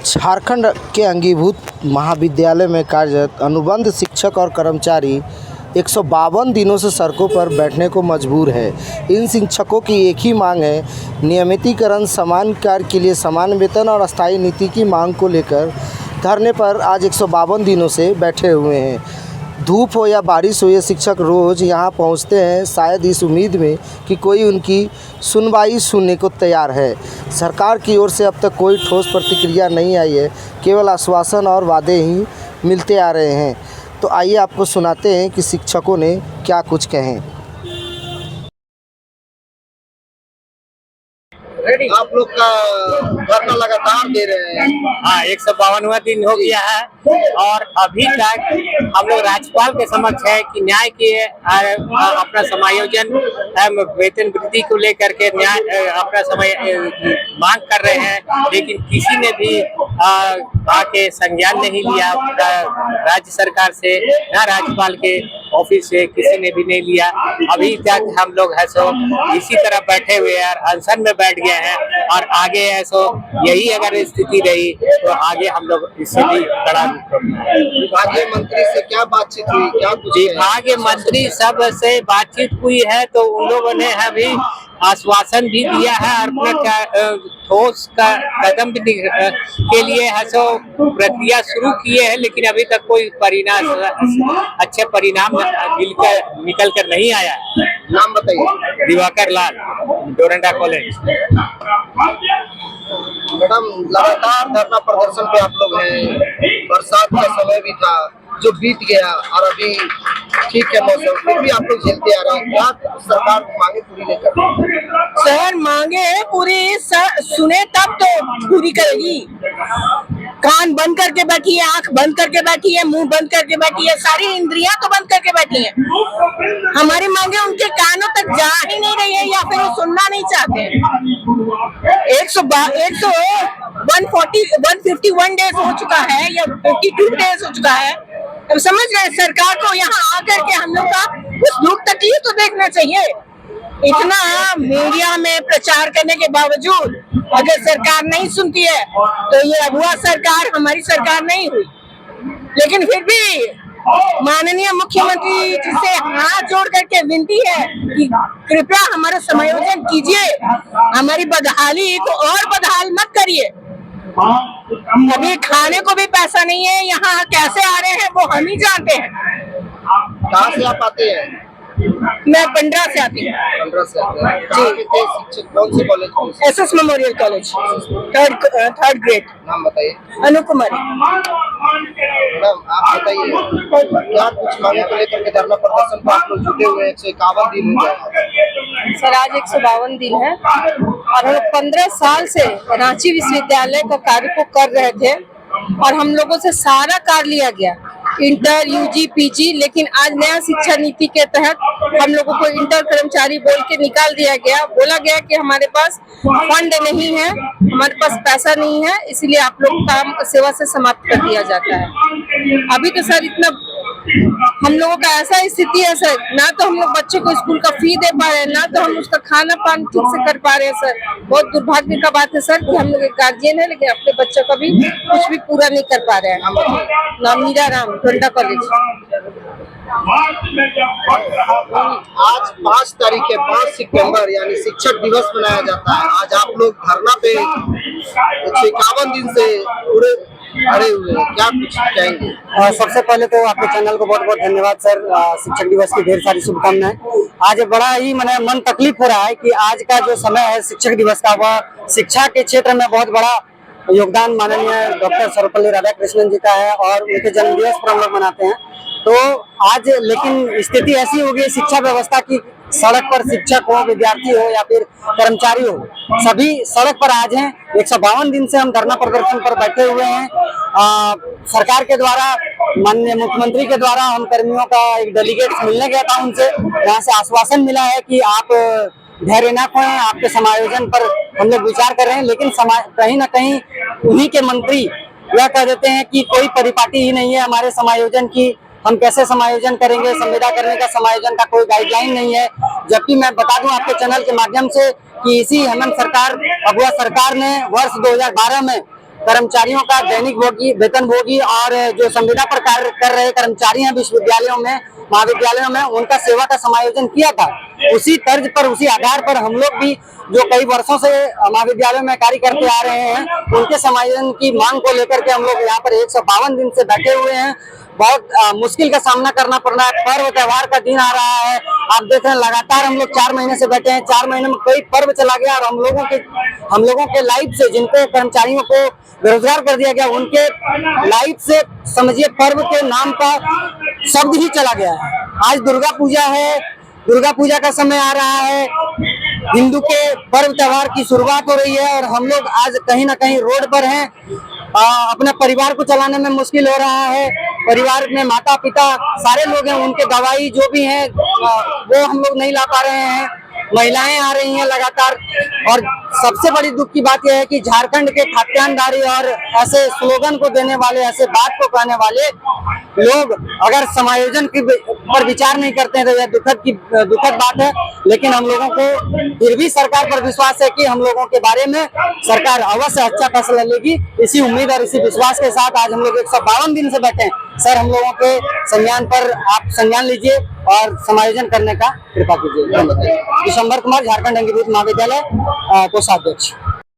झारखंड के अंगीभूत महाविद्यालय में कार्यरत अनुबंध शिक्षक और कर्मचारी 152 दिनों से सड़कों पर बैठने को मजबूर है। इन शिक्षकों की एक ही मांग है, नियमितीकरण, समान कार्य के लिए समान वेतन और अस्थायी नीति की मांग को लेकर धरने पर आज 152 दिनों से बैठे हुए हैं। धूप हो या बारिश हो, ये शिक्षक रोज़ यहाँ पहुँचते हैं, शायद इस उम्मीद में कि कोई उनकी सुनवाई सुनने को तैयार है। सरकार की ओर से अब तक कोई ठोस प्रतिक्रिया नहीं आई है, केवल आश्वासन और वादे ही मिलते आ रहे हैं। तो आइए आपको सुनाते हैं कि शिक्षकों ने क्या कुछ कहें। आप लोग का धरना लगातार दे रहे हैं। हाँ, 152वां दिन हो गया है और अभी तक हम लोग राज्यपाल के समक्ष है कि न्याय की अपना समायोजन वेतन वृद्धि को लेकर के न्याय अपना समय मांग कर रहे हैं, लेकिन किसी ने भी आके संज्ञान नहीं लिया। राज्य सरकार से ना राज्यपाल के ऑफिस से किसी ने भी नहीं लिया। अभी तक हम लोग है सो इसी तरह बैठे हुए हैं, अनशन में बैठ गए हैं और आगे है सो यही अगर स्थिति रही तो आगे हम लोग इससे भी बड़ा। विभागीय मंत्री से क्या बातचीत हुई, क्या कुछ? विभागीय मंत्री सब से बातचीत हुई है तो उन लोगों ने अभी आश्वासन भी दिया है और अपना ठोस का कदम भी के लिए है सो प्रक्रिया शुरू किए हैं, लेकिन अभी तक कोई परिणाम अच्छे परिणाम निकल कर नहीं आया है। नाम बताइए। दिवाकर लाल, डोरंडा कॉलेज। मैडम, लगातार धरना प्रदर्शन पे आप लोग हैं। बरसात का समय भी था जो बीत गया और अभी ठीक है मौसम, फिर भी आप लोग झेलते आ रहे हैं। क्या सरकार मांगे पूरी नहीं कर रही? सर, मांगे पूरी सुने तब तो पूरी करेगी। कान बंद करके बैठी है, आंख बंद करके बैठी है, मुंह बंद करके बैठी है, सारी इंद्रियां तो बंद करके बैठी है। हमारी मांगे उनके कानों तक जा ही नहीं रही है या फिर वो सुनना नहीं चाहते हैं। 151 डेज हो चुका है या 52 डेज हो चुका है। हम समझ रहे हैं सरकार को यहाँ आकर के हम लोग का कुछ दुख तकलीफ तो देखना चाहिए। इतना मीडिया में प्रचार करने के बावजूद अगर सरकार नहीं सुनती है तो ये अगुआ सरकार हमारी सरकार नहीं हुई। लेकिन फिर भी माननीय मुख्यमंत्री जी से हाथ जोड़ करके विनती है कि कृपया हमारा समायोजन कीजिए, हमारी बदहाली को और बदहाल मत करिए। अभी खाने को भी पैसा नहीं है, यहाँ कैसे आ रहे हैं वो हम ही जानते हैं। कहाँ से आप आते हैं? मैं 15 से आती हूँ। 15 से आते हैं जी। शिक्षक कौन से college? SS memorial college, third grade. नाम बताइए। अनु कुमारी। मैडम, आप बताइए क्या कुछ मांगे को लेकर के धरना प्रदर्शन पर आप लोग जुटे हुए हैं? 151 दिन हो गए सर, आज 152 दिन है और हम लोग 15 साल से रांची विश्वविद्यालय का कार्य को कर रहे थे और हम लोगों से सारा कार्य लिया गया, इंटर, UG, PG। लेकिन आज नया शिक्षा नीति के तहत हम लोगों को इंटर कर्मचारी बोल के निकाल दिया गया। बोला गया कि हमारे पास फंड नहीं है, हमारे पास पैसा नहीं है, इसलिए आप लोग काम सेवा से समाप्त कर दिया जाता है। अभी तो सर इतना हम लोगों का ऐसा स्थिति है सर, ना तो हम लोग बच्चे को स्कूल का फी दे पा रहे हैं, ना तो हम उसका खाना पानी ठीक से कर पा रहे हैं। सर, बहुत दुर्भाग्य का बात है सर कि हम लोग एक गार्जियन है लेकिन अपने बच्चों का भी कुछ भी पूरा नहीं कर पा रहे हैं। नाम मीरा राम, डोरंडा कॉलेज। आज 5 तारीख है, 5 सितंबर यानी शिक्षक दिवस मनाया जाता है। आज आप लोग धरना पे 151 दिन से पूरे अड़े हुए हैं, क्या कुछ कहेंगे? सबसे पहले तो आपके चैनल को बहुत बहुत धन्यवाद सर। शिक्षक दिवस की ढेर सारी शुभकामनाएं। आज बड़ा ही मन तकलीफ हो रहा है कि आज का जो समय है शिक्षक दिवस का, वह शिक्षा के क्षेत्र में बहुत बड़ा योगदान माननीय डॉक्टर सर्वपल्ली राधाकृष्णन जी का है और उनके जन्मदिवस पर हम लोग मनाते हैं। तो आज लेकिन स्थिति ऐसी हो गई शिक्षा व्यवस्था की, सड़क पर शिक्षक हो, विद्यार्थी हो या फिर कर्मचारी हो, सभी सड़क पर आज हैं। 152 दिन से हम धरना प्रदर्शन पर बैठे हुए हैं। सरकार के द्वारा, माननीय मुख्यमंत्री के द्वारा हम कर्मियों का एक डेलीगेट मिलने गया था, उनसे यहाँ से आश्वासन मिला है कि आप धैर्य न खोएं, आपके समायोजन पर हम लोग विचार कर रहे हैं। लेकिन कहीं न कहीं उन्हीं के मंत्री यह कह देते हैं कि कोई परिपाटी ही नहीं है हमारे समायोजन की, हम कैसे समायोजन करेंगे, संविदा करने का समायोजन का कोई गाइडलाइन नहीं है। जबकि मैं बता दूं आपके चैनल के माध्यम से कि इसी हेमंत सरकार, अगुआ सरकार ने वर्ष 2012 में कर्मचारियों का दैनिक वेतन भोगी और जो संविदा पर कार्य कर रहे कर्मचारी हैं विश्वविद्यालयों में, महाविद्यालयों में, उनका सेवा का समायोजन किया था। उसी तर्ज पर, उसी आधार पर हम लोग भी जो कई वर्षों से महाविद्यालयों में कार्य करते आ रहे हैं, उनके समायोजन की मांग को लेकर के हम लोग यहाँ पर 152 दिन से बैठे हुए हैं। बहुत मुश्किल का सामना करना पड़ रहा है। पर्व त्योहार का दिन आ रहा है, आप देख रहे हैं लगातार हम लोग 4 महीने से बैठे हैं। 4 महीने में कई पर्व चला गया और हम लोगों के लाइफ से, जिनको कर्मचारियों को बेरोजगार कर दिया गया, उनके लाइफ से समझिए पर्व के नाम का शब्द ही चला गया है। आज दुर्गा पूजा है, दुर्गा पूजा का समय आ रहा है, हिंदू के पर्व त्योहार की शुरुआत हो रही है और हम लोग आज कहीं ना कहीं रोड पर हैं। अपने परिवार को चलाने में मुश्किल हो रहा है। परिवार में माता पिता सारे लोग हैं, उनके दवाई जो भी है वो हम लोग नहीं ला पा रहे हैं। महिलाएं आ रही हैं लगातार। और सबसे बड़ी दुख की बात यह है कि झारखंड के खाद्यान्नदारी और ऐसे स्लोगन को देने वाले, ऐसे बात को कहने वाले लोग अगर समायोजन की पर विचार नहीं करते हैं तो यह दुखद बात है। लेकिन हम लोगों को फिर भी सरकार पर विश्वास है कि हम लोगों के बारे में सरकार अवश्य अच्छा फैसला लेगी। इसी उम्मीद और इसी विश्वास के साथ आज हम लोग 152 दिन से बैठे हैं। सर, हम लोगों के संज्ञान पर आप संज्ञान लीजिए और समायोजन करने का कृपा कीजिए। दिसंबर कुमार, झारखंड अंगीभूत महाविद्यालय कोषाध्यक्ष।